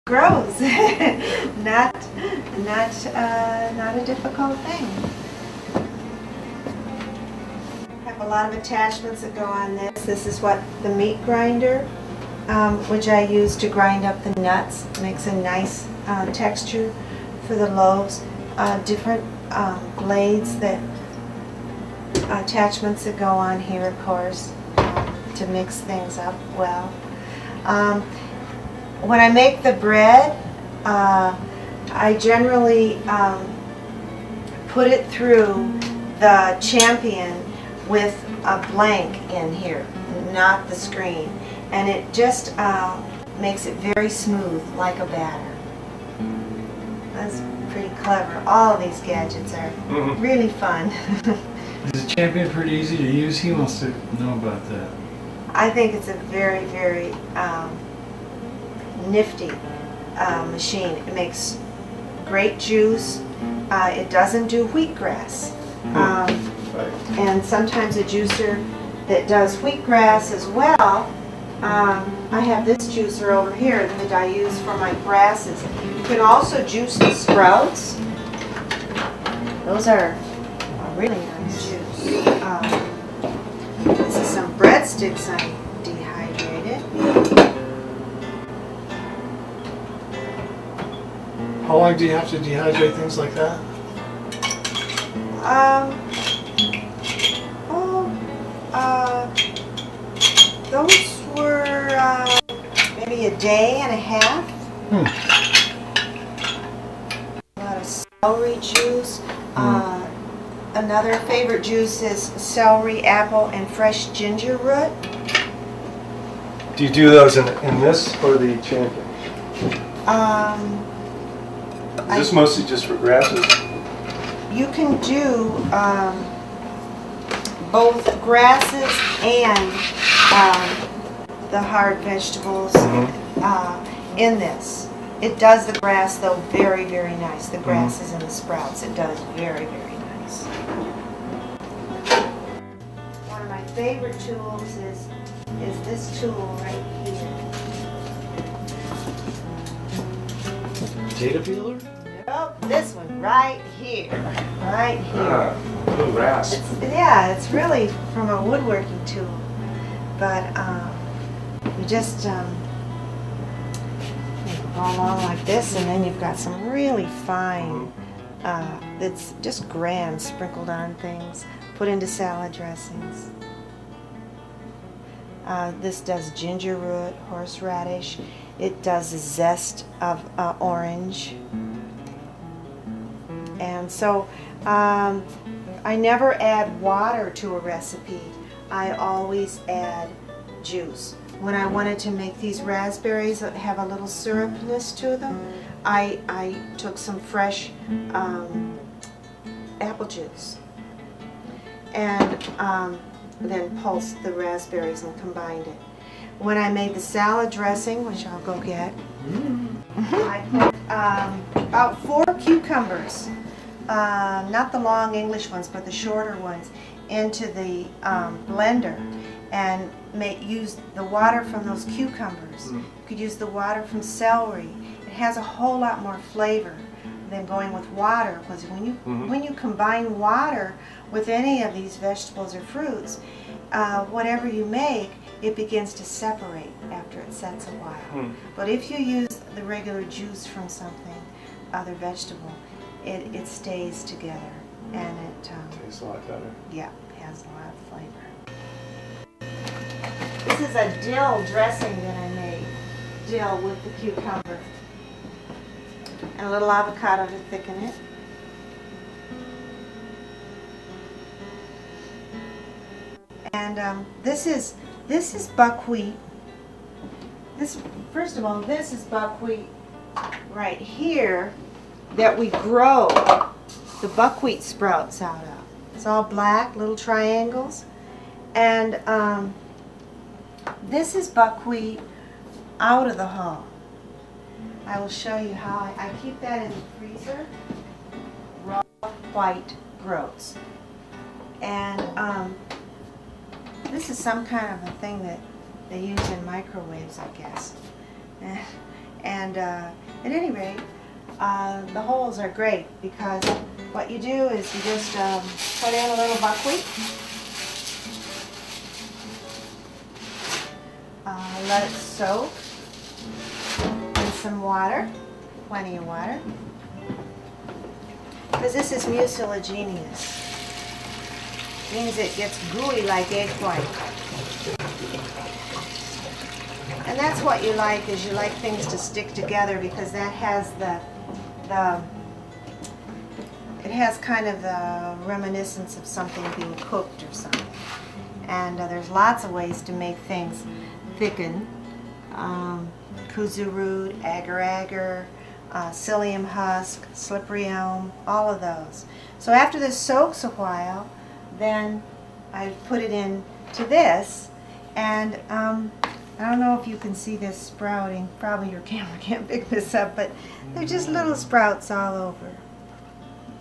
grows. Not a difficult thing. I have a lot of attachments that go on this. This is what the meat grinder, which I use to grind up the nuts. It makes a nice texture for the loaves. Different blades that attachments that go on here, of course, to mix things up well. When I make the bread, I generally put it through the Champion with a blank in here, not the screen, and it just makes it very smooth, like a batter. That's pretty clever. All of these gadgets are really fun. Is the Champion pretty easy to use? He wants to know about that. I think it's a very, very nifty machine. It makes great juice. It doesn't do wheatgrass. And sometimes a juicer that does wheatgrass as well. I have this juicer over here that I use for my grasses. You can also juice the sprouts. Those are a really nice juice. This is some breadsticks I dehydrated. How long do you have to dehydrate things like that? Those were maybe a day and a half. A lot of celery juice. Another favorite juice is celery, apple, and fresh ginger root. Do you do those in this or the Champion? Is this mostly just for grasses? You can do both grasses and the hard vegetables in this. It does the grass though very, very nice. The grasses and the sprouts, it does very, very nice. One of my favorite tools is this tool right here. Potato peeler? Nope, this one right here. Right here. Little rasp. It's really from a woodworking tool. But you just go along like this, and then you've got some really fine, that's just grand, sprinkled on things, put into salad dressings. This does ginger root, horseradish. It does the zest of orange. And so I never add water to a recipe. I always add juice. When I wanted to make these raspberries that have a little syrupness to them, I took some fresh apple juice and then pulsed the raspberries and combined it. When I made the salad dressing, which I'll go get, I put about 4 cucumbers, not the long English ones, but the shorter ones, into the blender, and use the water from those cucumbers. You could use the water from celery. It has a whole lot more flavor than going with water, because when you combine water with any of these vegetables or fruits, whatever you make, it begins to separate after it sets a while. But if you use the regular juice from something, other vegetable, it stays together, and it tastes a lot better. Yeah, it has a lot of flavor. This is a dill dressing that I made. Dill with the cucumber. And a little avocado to thicken it. And this is buckwheat. First of all, this is buckwheat right here that we grow the buckwheat sprouts out of. It's all black, little triangles. And this is buckwheat out of the hull. I will show you how I keep that in the freezer. Raw white groats. And this is some kind of a thing that they use in microwaves, I guess. And at any rate, the holes are great because what you do is you just put in a little buckwheat, let it soak in some water, plenty of water, because this is mucilaginous. Means it gets gooey like egg white. And that's what you like, is you like things to stick together, because that has it has kind of the reminiscence of something being cooked or something. And there's lots of ways to make things thicken. Kudzu root, agar-agar, psyllium husk, slippery elm, all of those. So after this soaks a while, then I put it into this, and I don't know if you can see this sprouting. Probably your camera can't pick this up, but they're just little sprouts all over.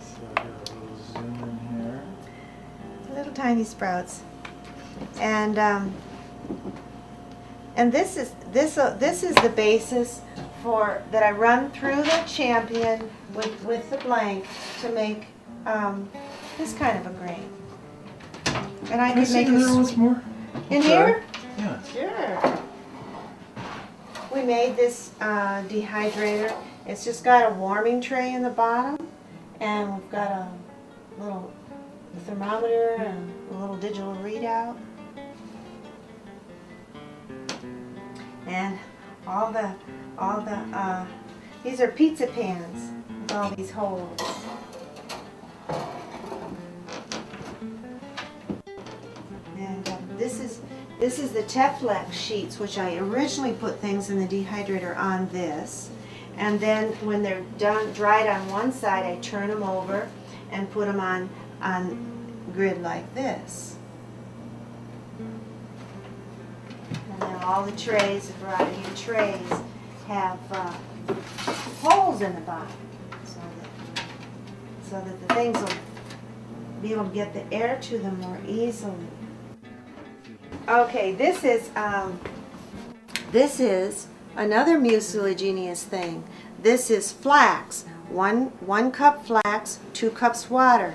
So I got a little zoom in here. Little tiny sprouts. And this is the basis for that I run through the Champion with the blank to make this kind of a grain. And I could make there once more. in here. Yeah. Sure. We made this dehydrator. It's just got a warming tray in the bottom, and we've got a little thermometer and a little digital readout, and all the these are pizza pans with all these holes. And this is the Teflex sheets, which I originally put things in the dehydrator on this, and then when they're dried on one side, I turn them over and put them on grid like this. And then all the trays, a variety of trays, have holes in the bottom, so that the things will be able to get the air to them more easily. Okay, this is another mucilaginous thing. This is flax. One cup flax, 2 cups water,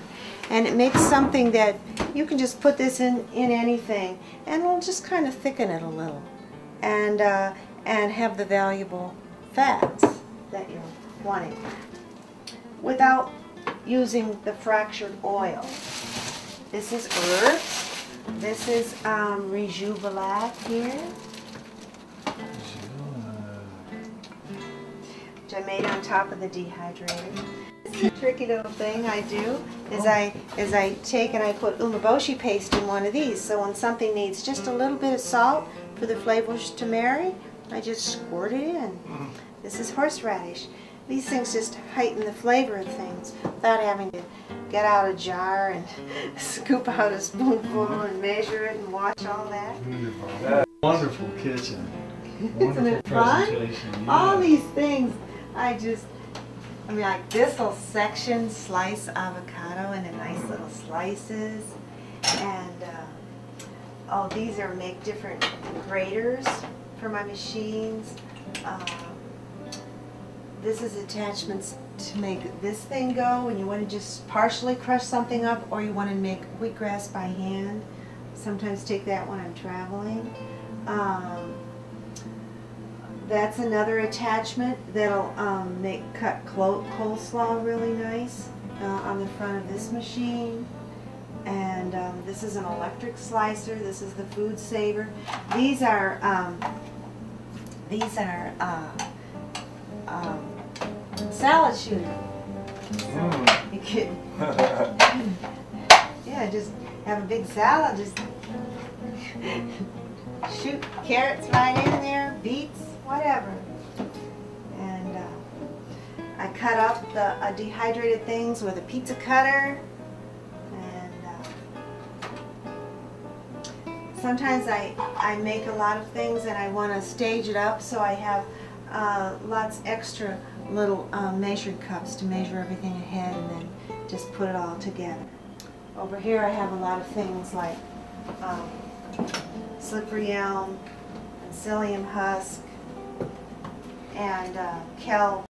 and it makes something that you can just put this in anything, and it'll just kind of thicken it a little, and have the valuable fats that you're wanting, without using the fractured oil. This is herbs. This is Rejuvelat here, which I made on top of the dehydrator. This tricky little thing I do is I take and I put umeboshi paste in one of these, so when something needs just a little bit of salt for the flavors to marry, I just squirt it in. This is horseradish. These things just heighten the flavor of things without having to get out a jar and scoop out a spoonful and measure it and watch all that. Wonderful kitchen. Isn't Wonderful it fun? presentation. All Yeah. these things, I mean, like this will section, slice avocado into nice little slices, and oh, these are make different graters for my machines. This is attachments to make this thing go when you want to just partially crush something up, or you want to make wheatgrass by hand. Sometimes take that when I'm traveling. That's another attachment that'll cut coleslaw really nice on the front of this machine. And this is an electric slicer. This is the Food Saver. These are salad shooter. You can, yeah, just have a big salad. Just shoot carrots right in there, beets, whatever. And I cut up the dehydrated things with a pizza cutter. Sometimes I make a lot of things and I want to stage it up, so I have lots extra little measured cups to measure everything ahead and then just put it all together. Over here I have a lot of things like slippery elm and psyllium husk and Kel